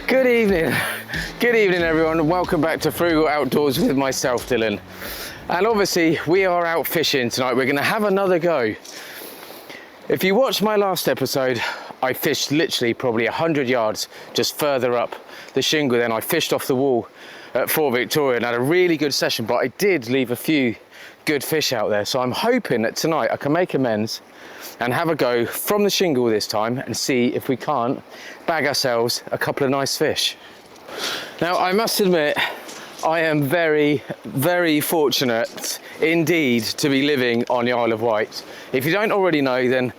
Good evening everyone, and welcome back to Frugal Outdoors with myself, Dylan. And obviously we are out fishing tonight. We're going to have another go. If you watched my last episode, I fished literally probably 100 yards just further up the shingle. Then I fished off the wall at Fort Victoria and had a really good session, but I did leave a few good fish out there. So I'm hoping that tonight I can make amends and have a go from the shingle this time and see if we can't bag ourselves a couple of nice fish. Now, I must admit, I am very, very fortunate indeed to be living on the Isle of Wight. If you don't already know, then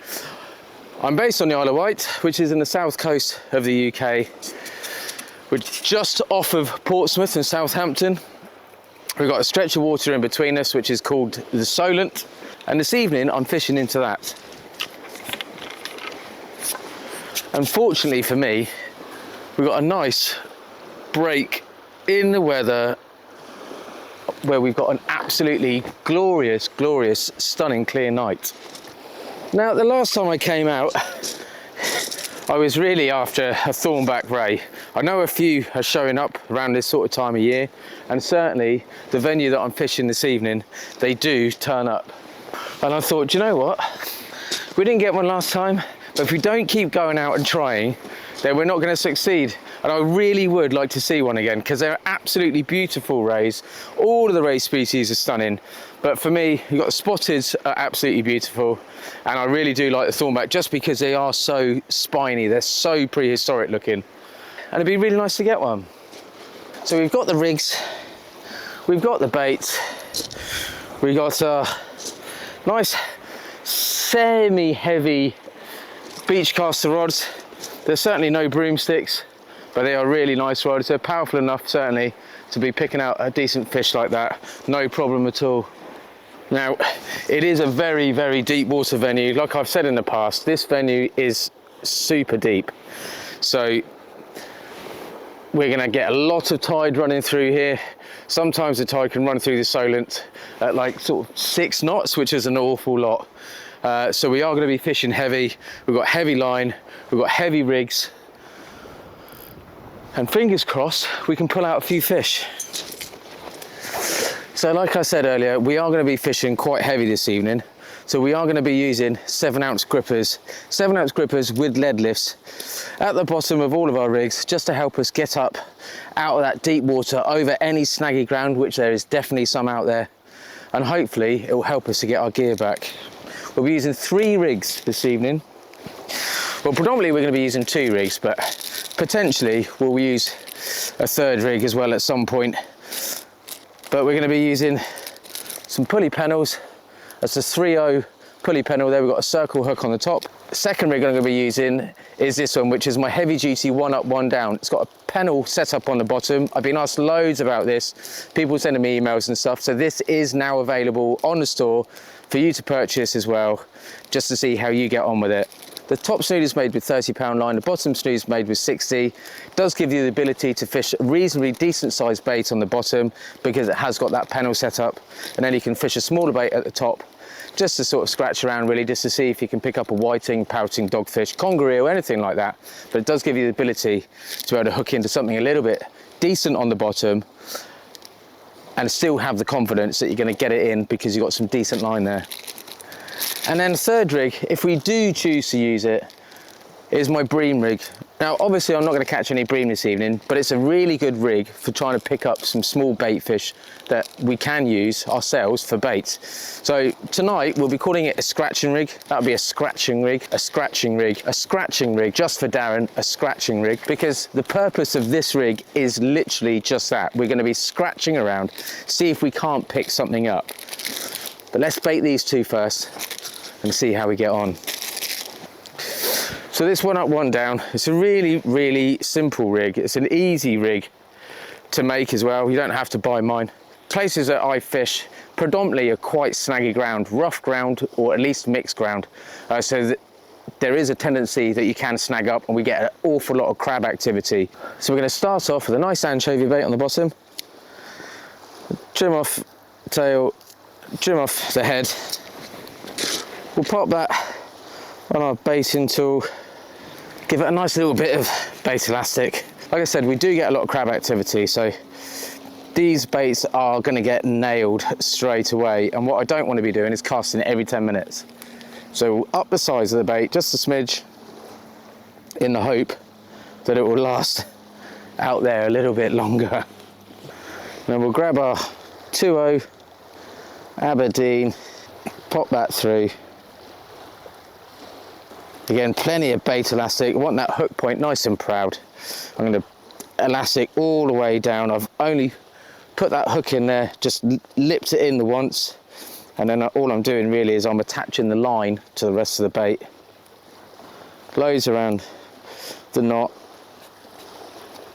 I'm based on the Isle of Wight, which is in the south coast of the UK. We're just off of Portsmouth and Southampton. We've got a stretch of water in between us, which is called the Solent. And this evening, I'm fishing into that. Unfortunately for me, we've got a nice break in the weather where we've got an absolutely glorious, stunning clear night. Now, the last time I came out, I was really after a Thornback Ray. I know a few are showing up around this sort of time of year, and certainly the venue that I'm fishing this evening, they do turn up. And I thought, you know what? We didn't get one last time, but if we don't keep going out and trying, then we're not going to succeed. And I really would like to see one again, because they're absolutely beautiful rays. All of the ray species are stunning, but for me, you've got the spotteds are absolutely beautiful, and I really do like the Thornback just because they are so spiny. They're so prehistoric looking, and it'd be really nice to get one. So we've got the rigs, we've got the bait, we got a nice semi-heavy beach caster rods. There's certainly no broomsticks, but they are really nice rods. They're powerful enough, certainly, to be picking out a decent fish like that. No problem at all. Now, it is a very, very deep water venue. Like I've said in the past, this venue is super deep. So we're gonna get a lot of tide running through here. Sometimes the tide can run through the Solent at like sort of 6 knots, which is an awful lot. So we are going to be fishing heavy. We've got heavy line, we've got heavy rigs, and fingers crossed we can pull out a few fish. So like I said earlier, we are going to be fishing quite heavy this evening. So we are going to be using 7-ounce grippers, 7-ounce grippers with lead lifts at the bottom of all of our rigs, just to help us get up out of that deep water over any snaggy ground, which there is definitely some out there. And hopefully it will help us to get our gear back. We'll be using 3 rigs this evening. Well, predominantly we're going to be using 2 rigs, but potentially we'll use a 3rd rig as well at some point. But we're going to be using some pulley pennels. That's a 3.0 pulley pennel there. We've got a circle hook on the top. The second rig I'm going to be using is this one, which is my heavy duty 1 up, 1 down. It's got a pennel set up on the bottom. I've been asked loads about this. People sending me emails and stuff. So this is now available on the store for you to purchase as well, just to see how you get on with it. The top snood is made with 30-pound line, the bottom snood is made with 60. It does give you the ability to fish a reasonably decent sized bait on the bottom because it has got that pennel set up, and then you can fish a smaller bait at the top just to sort of scratch around, really, just to see if you can pick up a whiting, pouting, dogfish, conger eel, anything like that. But it does give you the ability to be able to hook into something a little bit decent on the bottom and still have the confidence that you're going to get it in because you've got some decent line there. And then 3rd rig, if we do choose to use it, is my bream rig. Now, obviously I'm not going to catch any bream this evening, but it's a really good rig for trying to pick up some small bait fish that we can use ourselves for bait. So tonight we'll be calling it a scratching rig. That'll be a scratching rig, a scratching rig, a scratching rig, just for Darren, a scratching rig, because the purpose of this rig is literally just that. We're going to be scratching around, see if we can't pick something up. But let's bait these 2 first and see how we get on. So this 1 up, 1 down, it's a really, really simple rig. It's an easy rig to make as well. You don't have to buy mine. Places that I fish predominantly are quite snaggy ground, rough ground, or at least mixed ground. So there is a tendency that you can snag up, and we get an awful lot of crab activity. So we're going to start off with a nice anchovy bait on the bottom. Trim off the tail, trim off the head. We'll pop that on our baiting tool, give it a nice little bit of bait elastic, Like I said, we do get a lot of crab activity, so these baits are going to get nailed straight away, and what I don't want to be doing is casting it every 10 minutes. So up the size of the bait just a smidge, in the hope that it will last out there a little bit longer. Then we'll grab our 2.0 Aberdeen, pop that through. Again, plenty of bait elastic. I want that hook point nice and proud. I'm going to elastic all the way down. I've only put that hook in there, just lipped it in the once, and then all I'm doing really is I'm attaching the line to the rest of the bait. Blows around the knot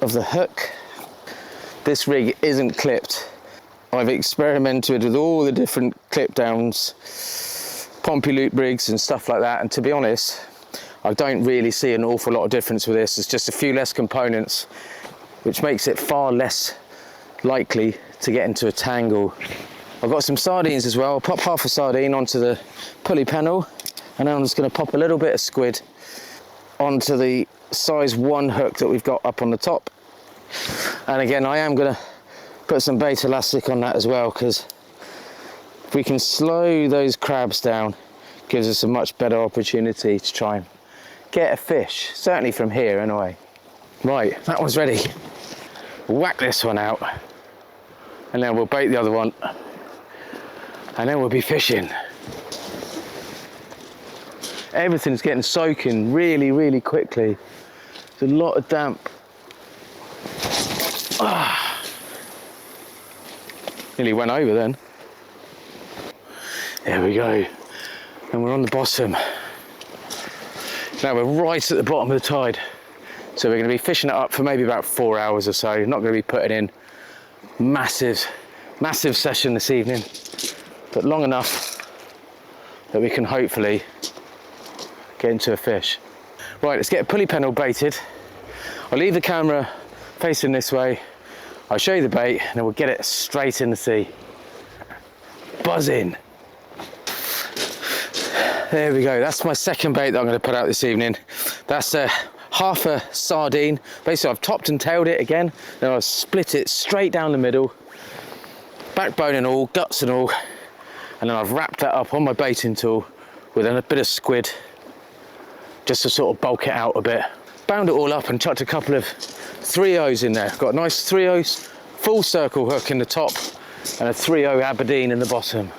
of the hook. This rig isn't clipped. I've experimented with all the different clip downs, pompey loop rigs and stuff like that, and to be honest, I don't really see an awful lot of difference with this. It's just a few less components, which makes it far less likely to get into a tangle. I've got some sardines as well. I'll pop half a sardine onto the pulley panel, and then I'm just going to pop a little bit of squid onto the size 1 hook that we've got up on the top. And again, I am going to put some bait elastic on that as well, because if we can slow those crabs down, gives us a much better opportunity to try and get a fish, certainly from here anyway. Right, that one's ready. Whack this one out, and then we'll bait the other one, and then we'll be fishing. Everything's getting soaking really, really quickly. There's a lot of damp. Nearly went over then. There we go. And we're on the bottom. Now we're right at the bottom of the tide. So we're going to be fishing it up for maybe about 4 hours or so. Not going to be putting in massive session this evening, but long enough that we can hopefully get into a fish. Right, let's get a pulley panel baited. I'll leave the camera facing this way. I'll show you the bait, and then we'll get it straight in the sea. Buzz in. There we go. That's my second bait that I'm going to put out this evening. That's half a sardine. Basically, I've topped and tailed it again. Then I've split it straight down the middle, backbone and all, guts and all, and then I've wrapped that up on my baiting tool with a bit of squid, just to sort of bulk it out a bit. Bound it all up and chucked a couple of 3.0s in there. Got a nice 3.0 full circle hook in the top and a 3.0 Aberdeen in the bottom.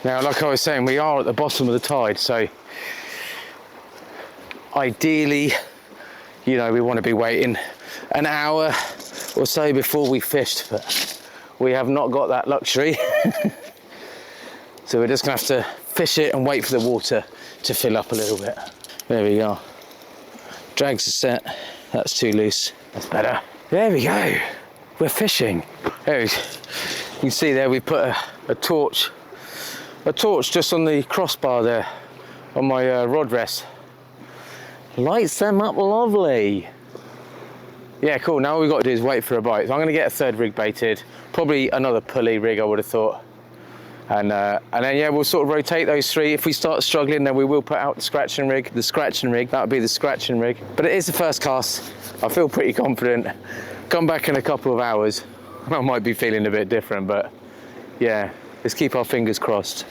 Now, like I was saying, we are at the bottom of the tide, so ideally, you know, we want to be waiting an hour or so before we fished, but we have not got that luxury. So we're just gonna have to fish it and wait for the water to fill up a little bit. There we go. Drags are set. That's too loose. That's better. There we go. We're fishing. There you can see there we put a torch just on the crossbar there on my rod rest. Lights them up lovely. Yeah, cool. Now all we've got to do is wait for a bite. So I'm going to get a third rig baited, probably another pulley rig, I would have thought. And then, yeah, we'll sort of rotate those three. If we start struggling, then we will put out the scratching rig. That would be the scratching rig. But it is the first cast. I feel pretty confident. Come back in a couple of hours. I might be feeling a bit different, but yeah, let's keep our fingers crossed.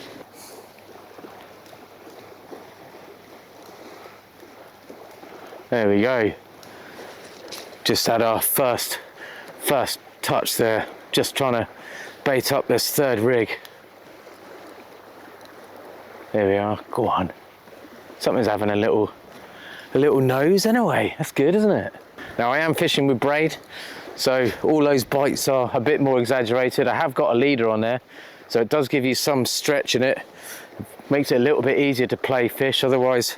There we go. Just had our first touch there. Just trying to bait up this third rig. There we are. Go on. Something's having a little nose anyway. That's good, isn't it? Now I am fishing with braid, so all those bites are a bit more exaggerated. I have got a leader on there, so it does give you some stretch in it. Makes it a little bit easier to play fish. Otherwise,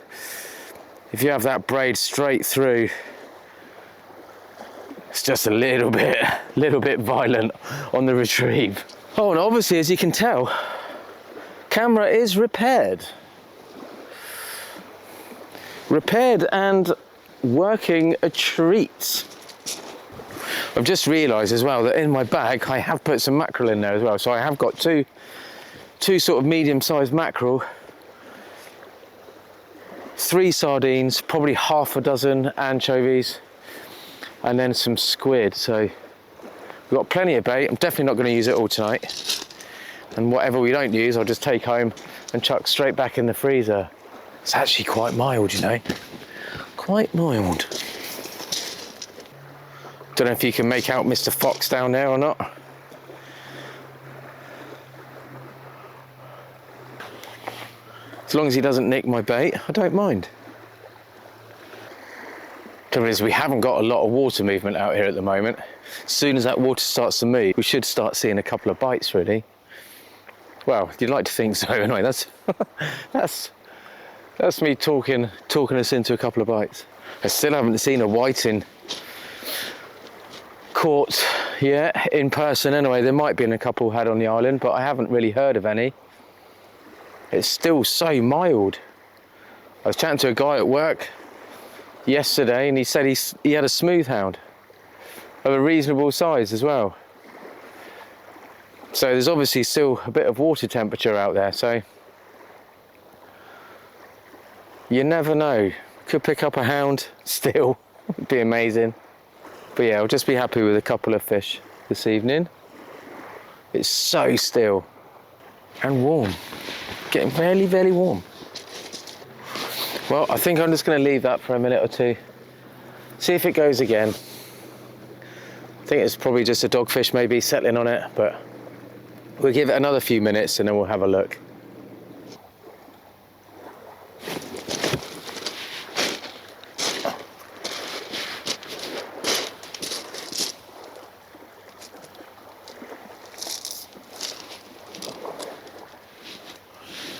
if you have that braid straight through, it's just a little bit violent on the retrieve. Oh, and obviously, as you can tell, camera is repaired and working a treat. I've just realised as well that in my bag I have put some mackerel in there as well. So I have got two sort of medium-sized mackerel, 3 sardines, probably half a dozen anchovies, and then some squid. So we've got plenty of bait. I'm definitely not going to use it all tonight. And whatever we don't use, I'll just take home and chuck straight back in the freezer. It's actually quite mild, you know. Quite mild. Don't know if you can make out Mr. Fox down there or not. As long as he doesn't nick my bait, I don't mind. The trouble is we haven't got a lot of water movement out here at the moment. As soon as that water starts to move, we should start seeing a couple of bites really. Well, you'd like to think so anyway. That's me talking us into a couple of bites. I still haven't seen a whiting caught yet, in person anyway. There might be a couple had on the island, but I haven't really heard of any. It's still so mild. I was chatting to a guy at work yesterday and he said he had a smooth hound of a reasonable size as well. So there's obviously still a bit of water temperature out there, so you never know. Could pick up a hound still, would be amazing. But yeah, I'll just be happy with a couple of fish this evening. It's so still and warm. Getting very, very warm. Well, I think I'm just going to leave that for a minute or two. See if it goes again. I think it's probably just a dogfish maybe settling on it, but we'll give it another few minutes and then we'll have a look.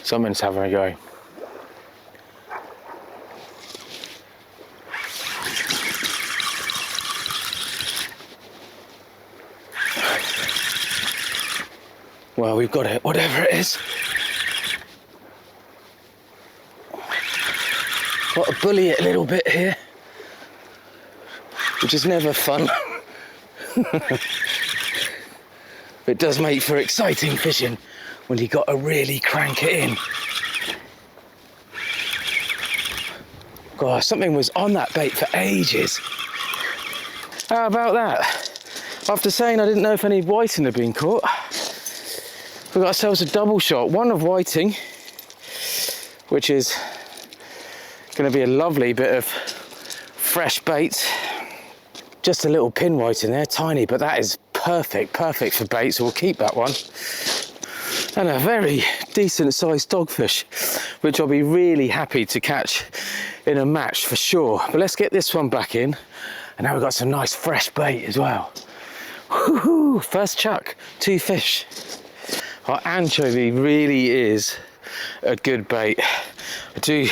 Someone's having a go. Well, we've got it, whatever it is. Got to bully it a little bit here, which is never fun. It does make for exciting fishing when you got to really crank it in. God, something was on that bait for ages. How about that? After saying I didn't know if any whiting had been caught, we got ourselves a double shot. One of whiting, which is going to be a lovely bit of fresh bait. Just a little pin white in there, tiny, but that is perfect for bait, so we'll keep that one. And a very decent sized dogfish, which I'll be really happy to catch in a match for sure. But let's get this one back in, and now we've got some nice fresh bait as well. Woohoo! First chuck, 2 fish. Our anchovy really is a good bait. I do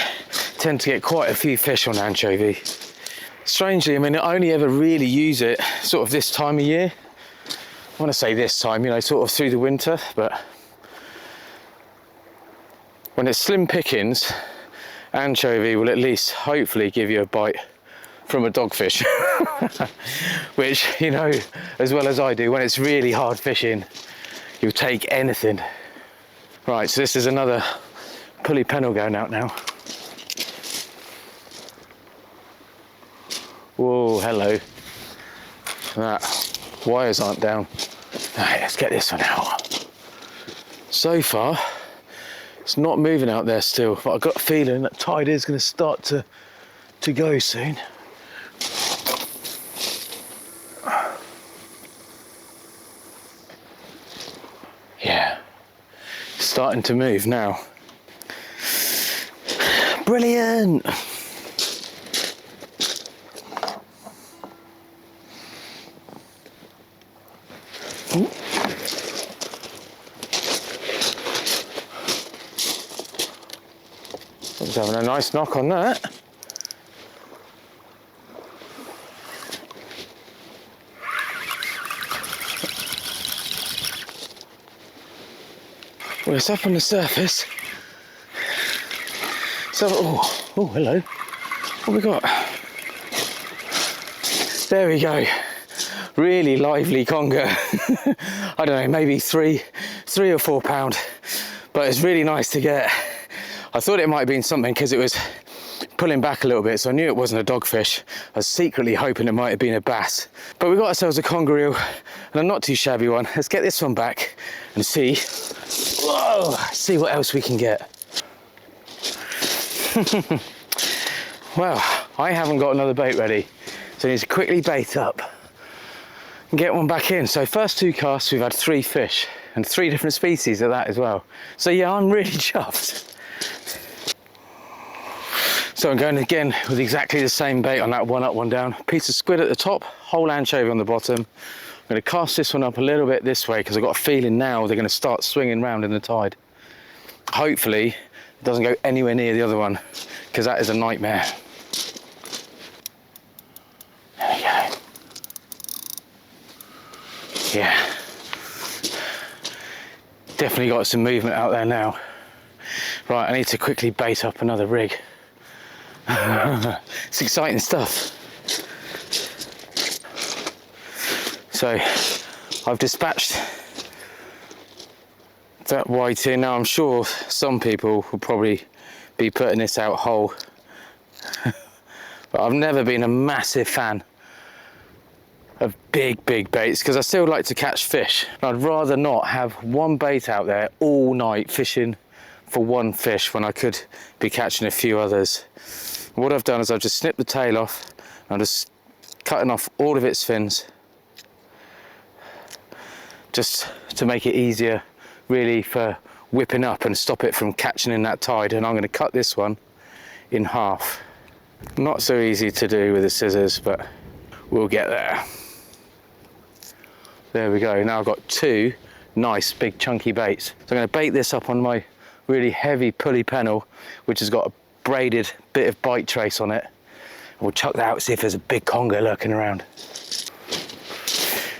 tend to get quite a few fish on anchovy. Strangely, I mean, I only ever really use it sort of this time of year. I want to say this time, you know, sort of through the winter, but when it's slim pickings, anchovy will at least hopefully give you a bite from a dogfish. Which, you know, as well as I do, when it's really hard fishing, you'll take anything. Right, so this is another pulley pennel going out now. Whoa, hello. That wires aren't down. Right, let's get this one out. So far, it's not moving out there still, but I've got a feeling that tide is going to start to go soon. Yeah, starting to move now. Brilliant! Ooh. I was having a nice knock on that. Well, it's up on the surface. So, oh, hello. What have we got? There we go. really lively conger. I don't know, maybe three or 4 pound, but it's really nice to get. I thought it might have been something because it was pulling back a little bit, so I knew it wasn't a dogfish. I was secretly hoping it might have been a bass, but we got ourselves a conger eel, and a not too shabby one. Let's get this one back and see. Whoa, see what else we can get. Well, I haven't got another bait ready, so I need to quickly bait up and get one back in. So first 2 casts, we've had 3 fish, and 3 different species of that as well. So yeah, I'm really chuffed. So I'm going again with exactly the same bait on that one up, one down. Piece of squid at the top, whole anchovy on the bottom. I'm going to cast this one up a little bit this way because I've got a feeling now they're going to start swinging round in the tide. Hopefully it doesn't go anywhere near the other one, because that is a nightmare. There we go. Yeah. Definitely got some movement out there now. Right, I need to quickly bait up another rig. It's exciting stuff. So I've dispatched that Wight in. Now I'm sure some people will probably be putting this out whole, but I've never been a massive fan of big baits because I still like to catch fish. I'd rather not have one bait out there all night fishing for one fish when I could be catching a few others. What I've done is I've just snipped the tail off and I'm just cutting off all of its fins, just to make it easier really for whipping up and stop it from catching in that tide. And I'm going to cut this one in half. Not so easy to do with the scissors, but we'll get there. There we go. Now I've got 2 nice big chunky baits. So I'm going to bait this up on my really heavy pulley pennel, which has got a braided bit of bite trace on it. We'll chuck that out, see if there's a big conger lurking around.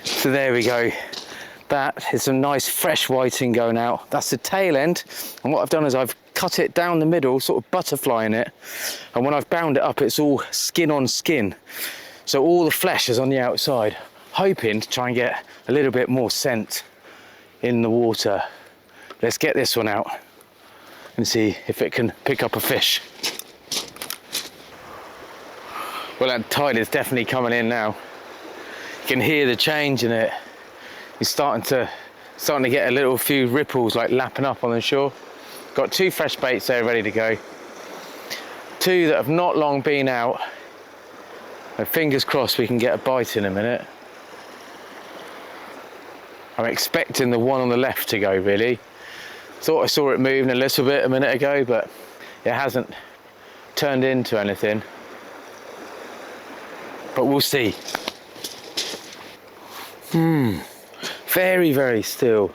So there we go. That is some nice fresh whiting going out. That's the tail end, and what I've done is I've cut it down the middle, sort of butterflying it, and when I've bound it up it's all skin on skin, so all the flesh is on the outside, hoping to try and get a little bit more scent in the water. Let's get this one out and see if it can pick up a fish. Well, that tide is definitely coming in now. You can hear the change in it. It's starting to get a little few ripples like lapping up on the shore. Got 2 fresh baits there ready to go. 2 that have not long been out. And fingers crossed we can get a bite in a minute. I'm expecting the one on the left to go really. Thought I saw it moving a little bit a minute ago, but it hasn't turned into anything. But we'll see. Very still.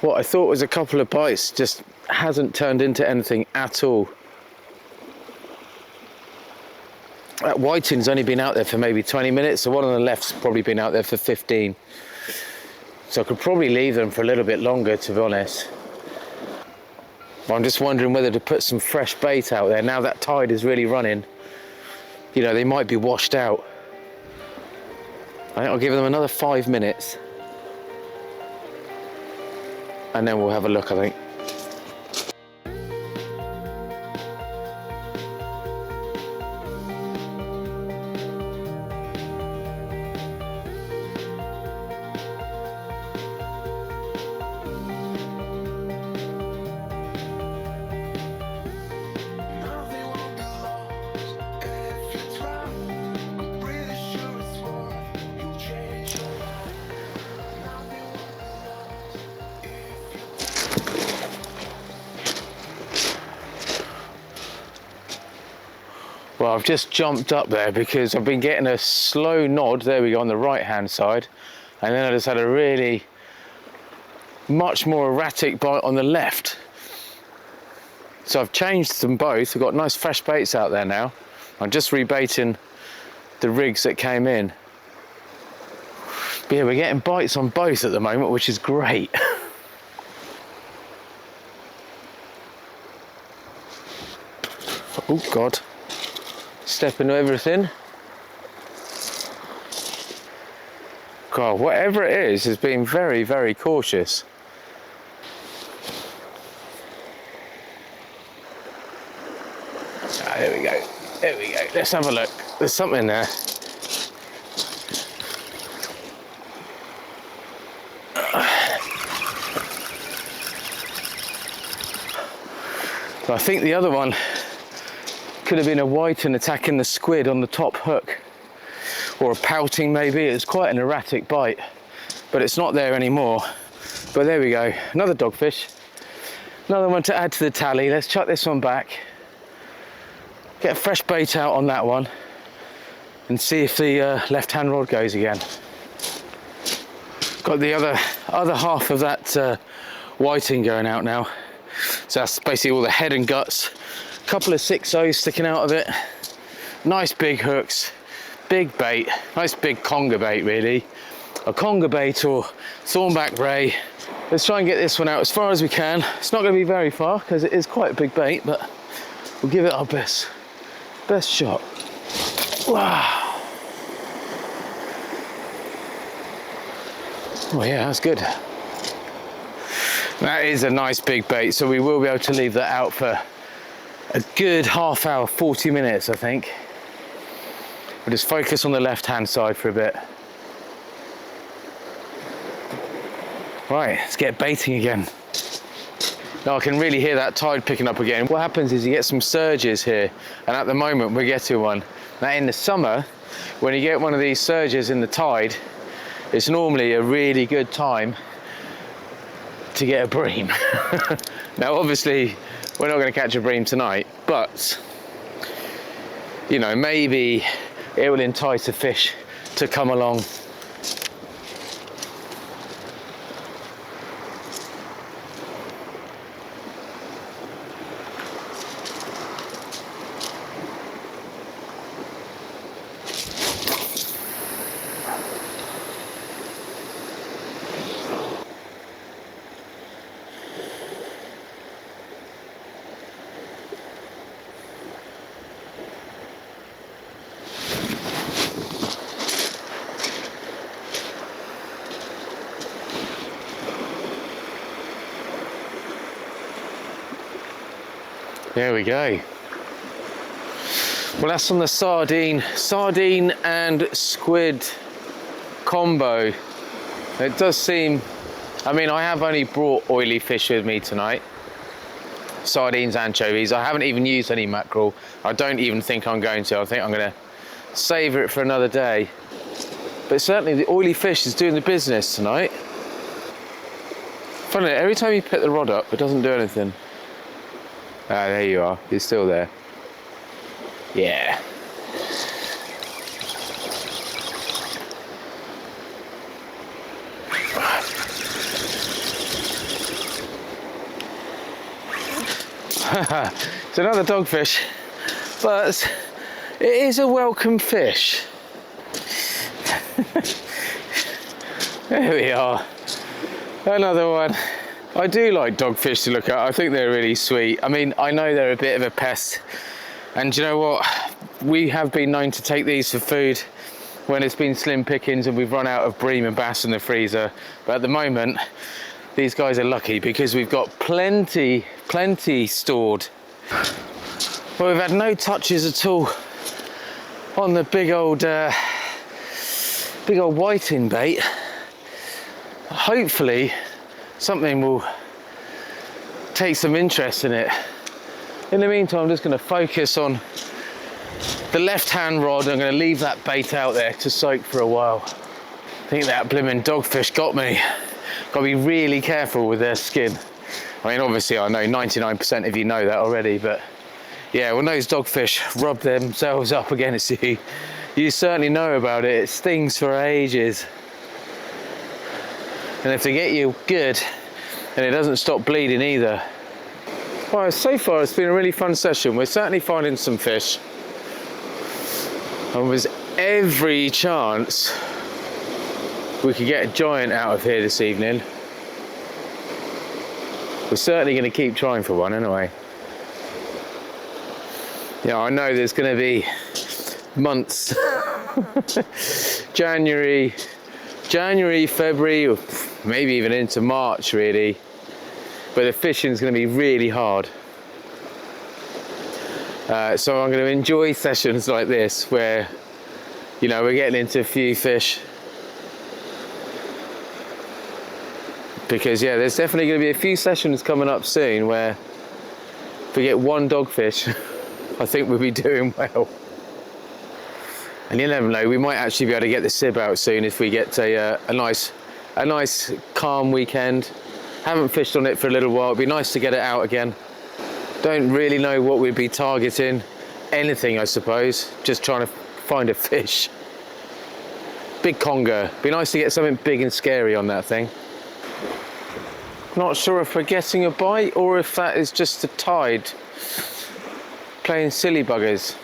What I thought was a couple of bites just hasn't turned into anything at all. That whiting's only been out there for maybe 20 minutes, so one on the left's probably been out there for 15. So I could probably leave them for a little bit longer, to be honest. But I'm just wondering whether to put some fresh bait out there. Now that tide is really running, you know, they might be washed out. I think I'll give them another 5 minutes. And then we'll have a look, I think. Well, I've just jumped up there because I've been getting a slow nod, there we go, on the right hand side, and then I just had a really much more erratic bite on the left. So I've changed them both. I've got nice fresh baits out there now. I'm just rebaiting the rigs that came in. But yeah, we're getting bites on both at the moment, which is great. Oh God. Stepping everything. God, whatever it is being very, very cautious. Ah, there we go. There we go. Let's have a look. There's something there. So I think the other one could have been a whiting attacking the squid on the top hook, or a pouting maybe. It's quite an erratic bite, but it's not there anymore. But there we go, another dogfish, another one to add to the tally. Let's chuck this one back, get a fresh bait out on that one, and see if the left hand rod goes again. Got the other half of that whiting going out now. So that's basically all the head and guts. A couple of 6.0s sticking out of it. Nice big hooks, big bait, nice big conger bait really. A conger bait or Thornback Ray. Let's try and get this one out as far as we can. It's not going to be very far because it is quite a big bait, but we'll give it our best shot. Wow. Oh yeah, that's good. That is a nice big bait, so we will be able to leave that out for a good half hour, 40 minutes, I think. We'll just focus on the left-hand side for a bit. Right, let's get baiting again. Now I can really hear that tide picking up again. What happens is you get some surges here, and at the moment we're getting one. Now in the summer, when you get one of these surges in the tide, it's normally a really good time to get a bream. Now obviously we're not going to catch a bream tonight, but you know, maybe it will entice a fish to come along. There we go. Well, that's on the sardine and squid combo. It does seem, I mean, I have only brought oily fish with me tonight. Sardines, anchovies. I haven't even used any mackerel. I don't even think I'm going to. I think I'm going to savour it for another day. But certainly the oily fish is doing the business tonight. Funny, every time you pick the rod up, it doesn't do anything. Ah, there you are. You're still there. Yeah. It's another dogfish, but it is a welcome fish. There we are. Another one. I do like dogfish to look at. I think they're really sweet. I mean, I know they're a bit of a pest, and you know what? We have been known to take these for food when it's been slim pickings and we've run out of bream and bass in the freezer. But at the moment, these guys are lucky because we've got plenty stored. Well, we've had no touches at all on the big old whiting bait. Hopefully something will take some interest in it. In the meantime, I'm just going to focus on the left-hand rod. I'm going to leave that bait out there to soak for a while. I think that blimmin' dogfish got me. Got to be really careful with their skin. I mean, obviously I know 99% of you know that already, but yeah, when those dogfish rub themselves up against you, you certainly know about it. It stings for ages. And if they get you good, then it doesn't stop bleeding either. Well, so far it's been a really fun session. We're certainly finding some fish. And there's every chance we could get a giant out of here this evening. We're certainly going to keep trying for one anyway. Yeah, I know there's going to be months, January, January, February, or maybe even into March really, but the fishing is going to be really hard. So I'm going to enjoy sessions like this where, you know, we're getting into a few fish. Because yeah, there's definitely going to be a few sessions coming up soon where if we get one dogfish, I think we'll be doing well. And you never know, we might actually be able to get the sib out soon if we get a nice calm weekend. Haven't fished on it for a little while. It'd be nice to get it out again. Don't really know what we'd be targeting. Anything, I suppose. Just trying to find a fish. Big conger. Be nice to get something big and scary on that thing. Not sure if we're getting a bite or if that is just the tide playing silly buggers.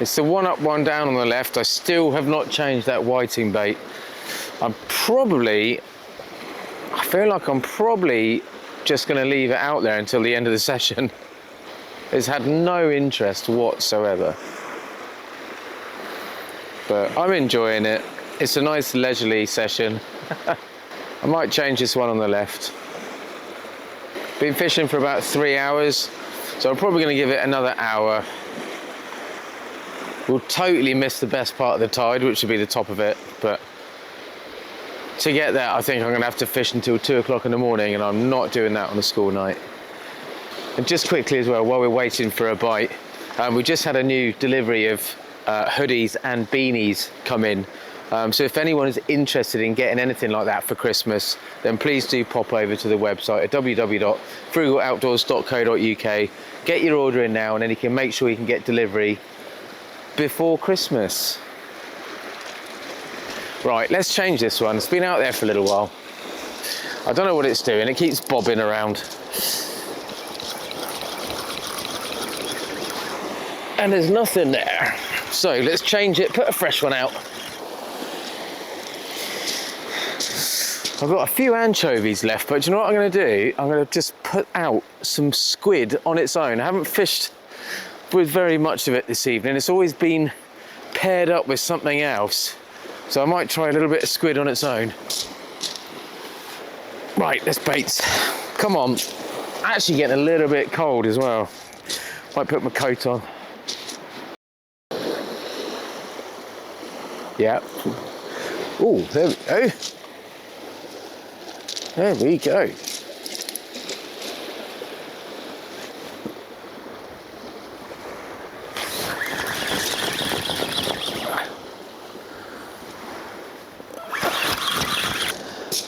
It's the one up, one down on the left. I still have not changed that whiting bait. I feel like I'm probably just going to leave it out there until the end of the session. It's had no interest whatsoever. But I'm enjoying it. It's a nice leisurely session. I might change this one on the left. Been fishing for about 3 hours, so I'm probably going to give it another hour. We'll totally miss the best part of the tide, which would be the top of it, but to get there, I think I'm going to have to fish until 2 o'clock in the morning, and I'm not doing that on a school night. And just quickly as well, while we're waiting for a bite, we just had a new delivery of hoodies and beanies come in. So if anyone is interested in getting anything like that for Christmas, then please do pop over to the website at www.frugal.od.co.uk. Get your order in now, and then you can make sure you can get delivery before Christmas. Right, let's change this one. It's been out there for a little while. I don't know what it's doing. It keeps bobbing around. And there's nothing there. So let's change it, put a fresh one out. I've got a few anchovies left, but do you know what I'm going to do? I'm going to just put out some squid on its own. I haven't fished with very much of it this evening. It's always been paired up with something else. So I might try a little bit of squid on its own. Right, let's bait. Come on. Actually getting a little bit cold as well. Might put my coat on. Yeah. Oh, there we go. There we go.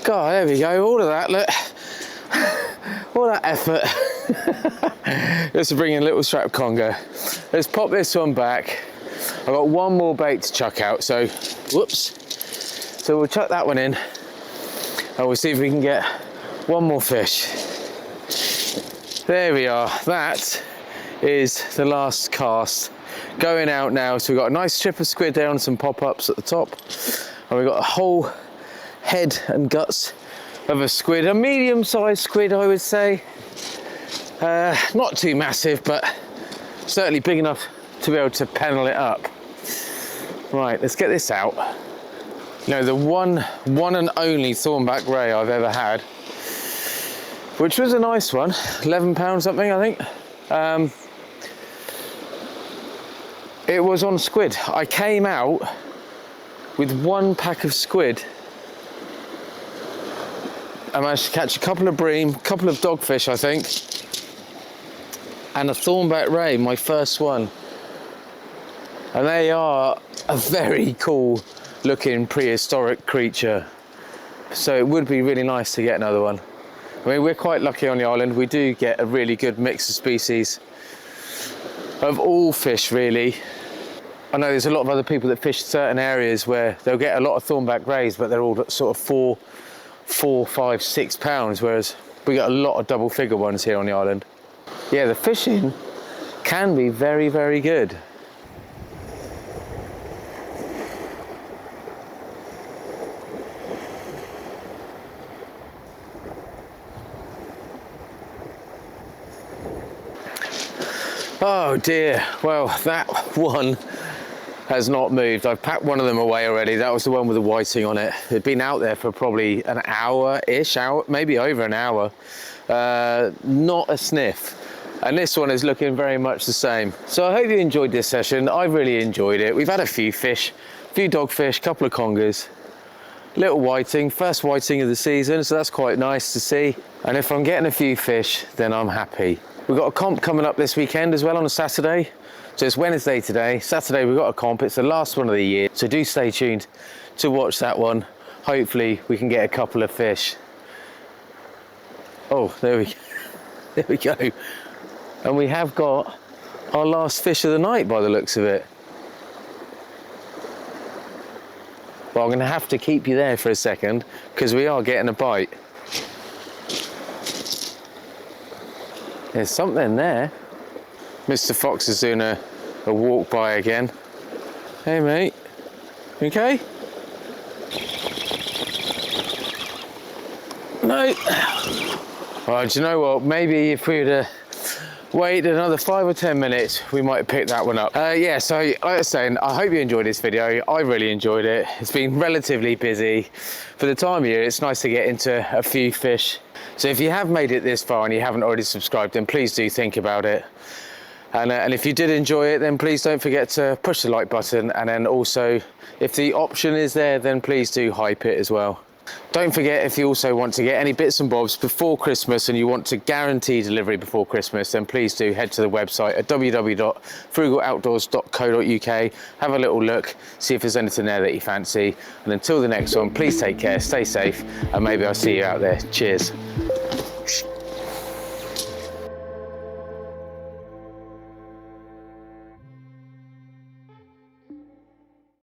God, there we go. All of that, look. All that effort. Just to bring in a little strap conger. Let's pop this one back. I've got one more bait to chuck out, so whoops. So we'll chuck that one in. And we'll see if we can get one more fish. There we are. That is the last cast. Going out now. So we've got a nice strip of squid there and some pop-ups at the top. And we've got a whole head and guts of a squid. A medium-sized squid, I would say. Not too massive, but certainly big enough to be able to pennel it up. Right, let's get this out. You know, the one and only Thornback Ray I've ever had, which was a nice one, £11 something, I think. It was on squid. I came out with one pack of squid. I managed to catch a couple of bream, a couple of dogfish, I think, and a Thornback Ray, my first one. And they are a very cool looking prehistoric creature. So it would be really nice to get another one. I mean, we're quite lucky on the island. We do get a really good mix of species of all fish, really. I know there's a lot of other people that fish certain areas where they'll get a lot of Thornback Rays, but they're all sort of 4, 5, 6 pounds, whereas we get a lot of double figure ones here on the island. Yeah, the fishing can be very, very good. Oh dear, well that one has not moved. I've packed one of them away already. That was the one with the whiting on it. It'd been out there for probably an hour-ish, maybe over an hour. Not a sniff. And this one is looking very much the same. So I hope you enjoyed this session. I really enjoyed it. We've had a few fish, a few dogfish, a couple of congers, little whiting, first whiting of the season, so that's quite nice to see. And if I'm getting a few fish, then I'm happy. We've got a comp coming up this weekend as well on a Saturday. So it's Wednesday today. Saturday we've got a comp. It's the last one of the year. So do stay tuned to watch that one. Hopefully we can get a couple of fish. Oh, there we go. And we have got our last fish of the night by the looks of it. Well, I'm going to have to keep you there for a second because we are getting a bite. There's something there. Mr. Fox is doing a walk by again. Hey mate, okay? No. Well, do you know what? Maybe if we'd wait another 5 or 10 minutes, we might pick that one up. Yeah, so like I was saying, I hope you enjoyed this video. I really enjoyed it. It's been relatively busy. For the time of year, it's nice to get into a few fish. So if you have made it this far and you haven't already subscribed, then please do think about it. And if you did enjoy it, then please don't forget to push the like button. And then also, if the option is there, then please do hype it as well. Don't forget, if you also want to get any bits and bobs before Christmas and you want to guarantee delivery before Christmas, then please do head to the website at www.frugal.od.co.uk. Have a little look, see if there's anything there that you fancy. And until the next one, please take care, stay safe, and maybe I'll see you out there. Cheers.